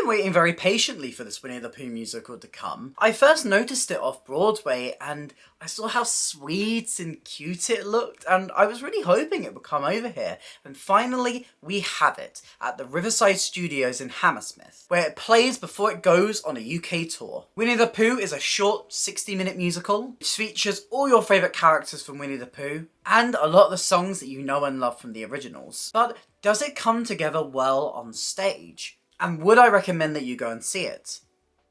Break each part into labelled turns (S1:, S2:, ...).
S1: been waiting very patiently for this Winnie the Pooh musical to come. I first noticed it off Broadway and I saw how sweet and cute it looked, and I was really hoping it would come over here. And finally, we have it at the Riverside Studios in Hammersmith, where it plays before it goes on a UK tour. Winnie the Pooh is a short 60-minute musical, which features all your favourite characters from Winnie the Pooh, and a lot of the songs that you know and love from the originals. But does it come together well on stage? And would I recommend that you go and see it?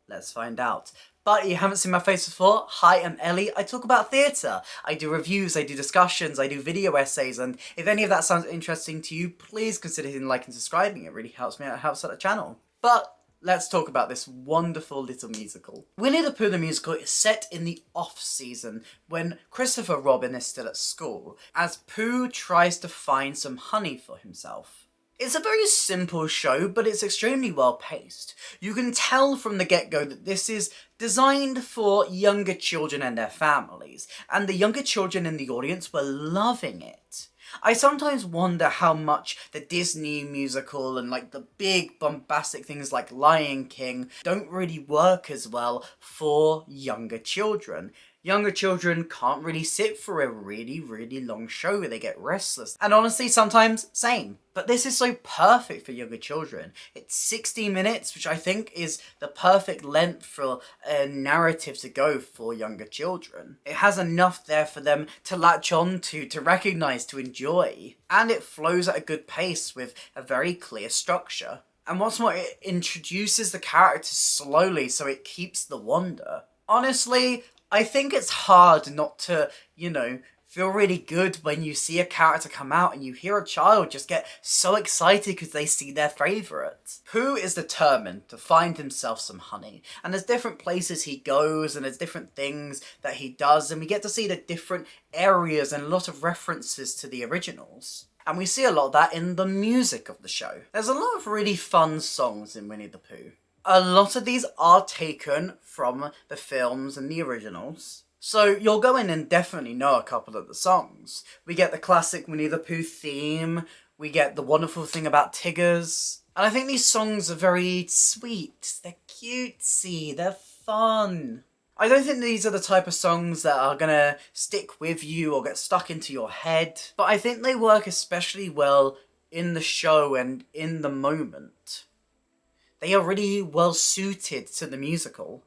S1: Let's find out. But you haven't seen my face before? Hi, I'm Ellie. I talk about theatre. I do reviews, I do discussions, I do video essays, and if any of that sounds interesting to you, please consider hitting like and subscribing. It really helps me out, it helps out the channel. But let's talk about this wonderful little musical. Winnie the Pooh the musical is set in the off-season, when Christopher Robin is still at school, as Pooh tries to find some honey for himself. It's a very simple show, but it's extremely well paced. You can tell from the get-go that this is designed for younger children and their families, and the younger children in the audience were loving it. I sometimes wonder how much the Disney musical and like the big bombastic things like Lion King don't really work as well for younger children. Younger children can't really sit for a really long show, they get restless. And honestly, sometimes, same. But this is so perfect for younger children. It's 60 minutes, which I think is the perfect length for a narrative to go for younger children. It has enough there for them to latch on to recognise, to enjoy. And it flows at a good pace with a very clear structure. And what's more, it introduces the characters slowly so it keeps the wonder. Honestly, I think it's hard not to, feel really good when you see a character come out and you hear a child just get so excited because they see their favourite. Pooh is determined to find himself some honey, and there's different places he goes and there's different things that he does, and we get to see the different areas and a lot of references to the originals. And we see a lot of that in the music of the show. There's a lot of really fun songs in Winnie the Pooh. A lot of these are taken from the films and the originals, so you'll go in and definitely know a couple of the songs. We get the classic Winnie the Pooh theme, we get The Wonderful Thing About Tiggers, and I think these songs are very sweet, they're cutesy, they're fun. I don't think these are the type of songs that are gonna stick with you or get stuck into your head, but I think they work especially well in the show and in the moment. They are really well suited to the musical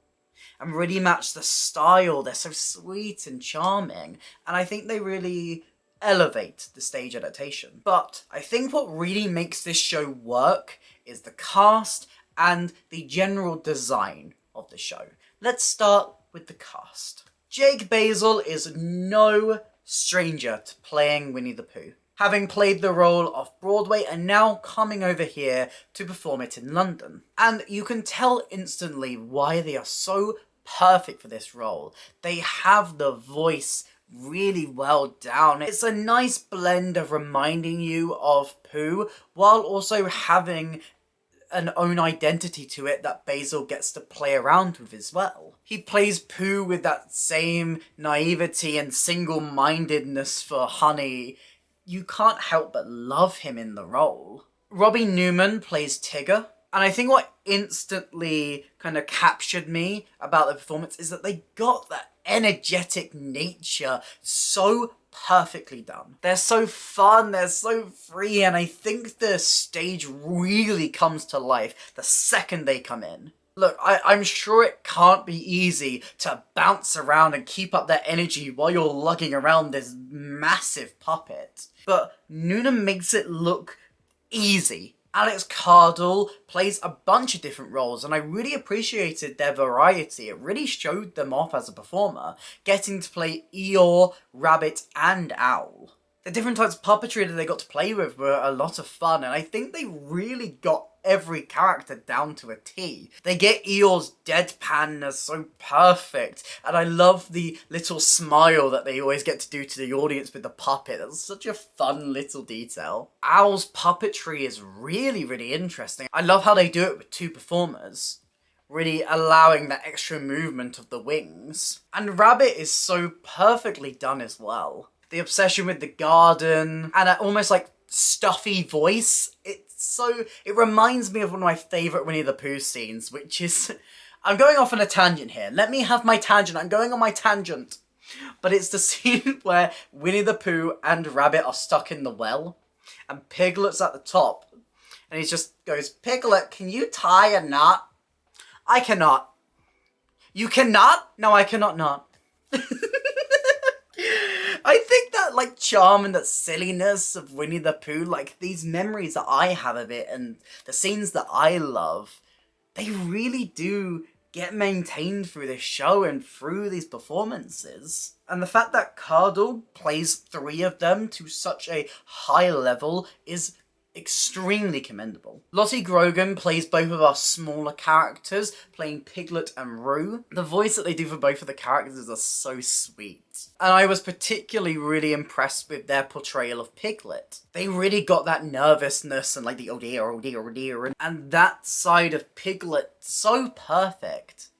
S1: and really match the style. They're so sweet and charming, and I think they really elevate the stage adaptation. But I think what really makes this show work is the cast and the general design of the show. Let's start with the cast. Jake Basil is no stranger to playing Winnie the Pooh, having played the role off Broadway and now coming over here to perform it in London. And you can tell instantly why they are so perfect for this role. They have the voice really well down. It's a nice blend of reminding you of Pooh while also having an own identity to it that Basil gets to play around with as well. He plays Pooh with that same naivety and single-mindedness for honey. You can't help but love him in the role. Robbie Newman plays Tigger, and I think what instantly kind of captured me about the performance is that they got that energetic nature so perfectly done. They're so fun, they're so free, and I think the stage really comes to life the second they come in. Look, I'm sure it can't be easy to bounce around and keep up that energy while you're lugging around this massive puppet. But Noonan makes it look easy. Alex Cardle plays a bunch of different roles, and I really appreciated their variety. It really showed them off as a performer, getting to play Eeyore, Rabbit, and Owl. The different types of puppetry that they got to play with were a lot of fun, and I think they really got every character down to a T. They get Eeyore's deadpanness so perfect, and I love the little smile that they always get to do to the audience with the puppet. That's such a fun little detail. Owl's puppetry is really interesting. I love how they do it with two performers, really allowing that extra movement of the wings. And Rabbit is so perfectly done as well. The obsession with the garden, and that almost like stuffy voice, it's it reminds me of one of my favourite Winnie the Pooh scenes, which is, I'm going off on a tangent here. Let me have my tangent. I'm going on my tangent. But it's the scene where Winnie the Pooh and Rabbit are stuck in the well, and Piglet's at the top, and he just goes, "Piglet, can you tie a knot?" "I cannot." "You cannot?" "No, I cannot not." I think that, like, charm and that silliness of Winnie the Pooh, like, these memories that I have of it and the scenes that I love, they really do get maintained through this show and through these performances. And the fact that Cardle plays 3 of them to such a high level is extremely commendable. Lottie Grogan plays both of our smaller characters, playing Piglet and Roo. The voice that they do for both of the characters are so sweet. And I was particularly really impressed with their portrayal of Piglet. They really got that nervousness and like the oh dear, and that side of Piglet so perfect.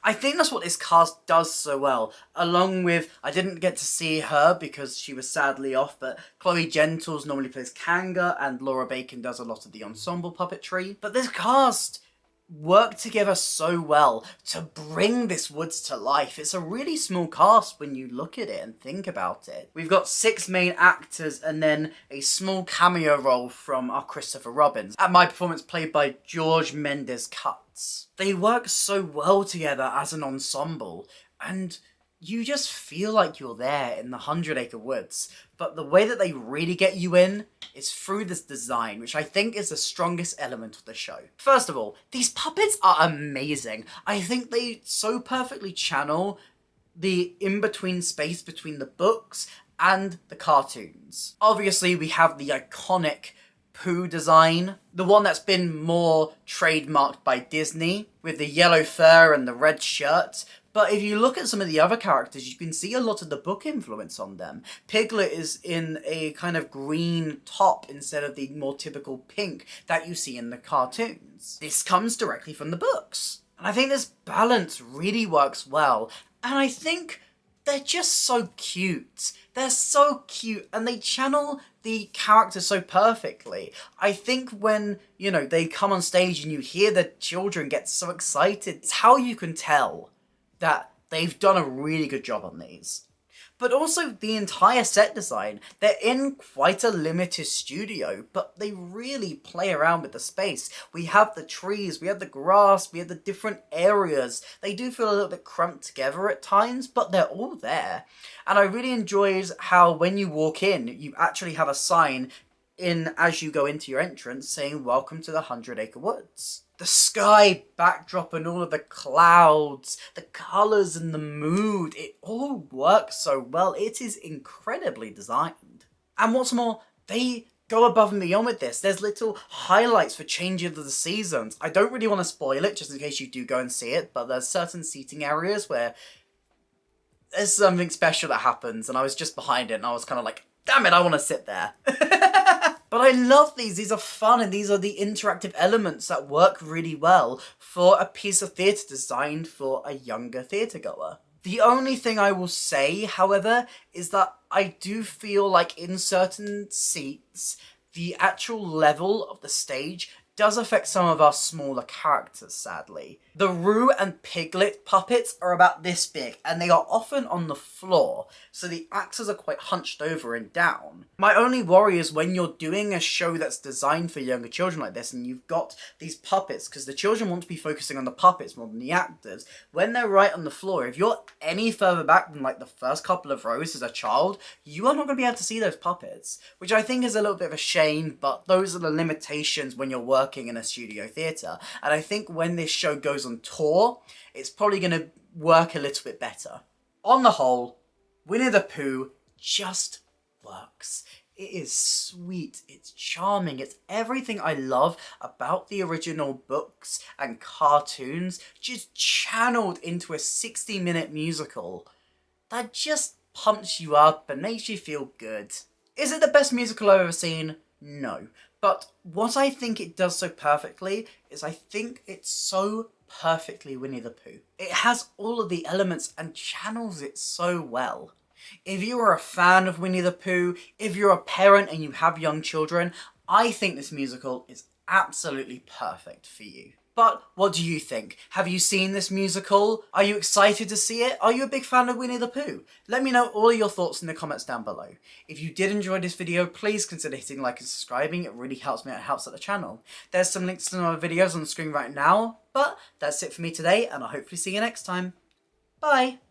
S1: I think that's what this cast does so well, along with, I didn't get to see her because she was sadly off, but Chloe Gentles normally plays Kanga, and Laura Bacon does a lot of the ensemble puppetry. But this cast work together so well to bring this woods to life. It's a really small cast when you look at it and think about it. We've got 6 main actors and then a small cameo role from our Christopher Robbins, at my performance played by George Mendes Cutts. They work so well together as an ensemble, and you just feel like you're there in the 100 Acre Woods. But the way that they really get you in is through this design, which I think is the strongest element of the show. First of all, these puppets are amazing. I think they so perfectly channel the in-between space between the books and the cartoons. Obviously, we have the iconic Pooh design, the one that's been more trademarked by Disney, with the yellow fur and the red shirt. But if you look at some of the other characters, you can see a lot of the book influence on them. Piglet is in a kind of green top instead of the more typical pink that you see in the cartoons. This comes directly from the books. And I think this balance really works well. And I think they're just so cute. They're so cute, and they channel the characters so perfectly. I think when, you know, they come on stage and you hear the children get so excited, it's how you can tell that they've done a really good job on these. But also the entire set design. They're in quite a limited studio, but they really play around with the space. We have the trees, we have the grass, we have the different areas. They do feel a little bit crumped together at times, but they're all there. And I really enjoyed how when you walk in, you actually have a sign in as you go into your entrance saying, "Welcome to the 100 Acre Woods." The sky backdrop and all of the clouds, the colours and the mood, it all works so well. It is incredibly designed. And what's more, they go above and beyond with this. There's little highlights for changes of the seasons. I don't really want to spoil it, just in case you do go and see it, but there's certain seating areas where there's something special that happens, and I was just behind it, and I was kind of like, damn it, I want to sit there. But I love these. These are fun, and these are the interactive elements that work really well for a piece of theatre designed for a younger theatregoer. The only thing I will say, however, is that I do feel like in certain seats, the actual level of the stage does affect some of our smaller characters, sadly. The Roo and Piglet puppets are about this big, and they are often on the floor, so the actors are quite hunched over and down. My only worry is when you're doing a show that's designed for younger children like this, and you've got these puppets, because the children want to be focusing on the puppets more than the actors. When they're right on the floor, if you're any further back than like the first couple of rows as a child, you are not going to be able to see those puppets, which I think is a little bit of a shame, but those are the limitations when you're working in a studio theatre. And I think when this show goes on tour, it's probably going to work a little bit better. On the whole, Winnie the Pooh just works. It is sweet, it's charming, it's everything I love about the original books and cartoons, just channeled into a 60-minute musical that just pumps you up and makes you feel good. Is it the best musical I've ever seen? No. But what I think it does so perfectly is I think it's so perfectly Winnie the Pooh. It has all of the elements and channels it so well. If you are a fan of Winnie the Pooh, if you're a parent and you have young children, I think this musical is absolutely perfect for you. But what do you think? Have you seen this musical? Are you excited to see it? Are you a big fan of Winnie the Pooh? Let me know all your thoughts in the comments down below. If you did enjoy this video, please consider hitting like and subscribing. It really helps me out, it helps out the channel. There's some links to my videos on the screen right now, but that's it for me today, and I'll hopefully see you next time. Bye!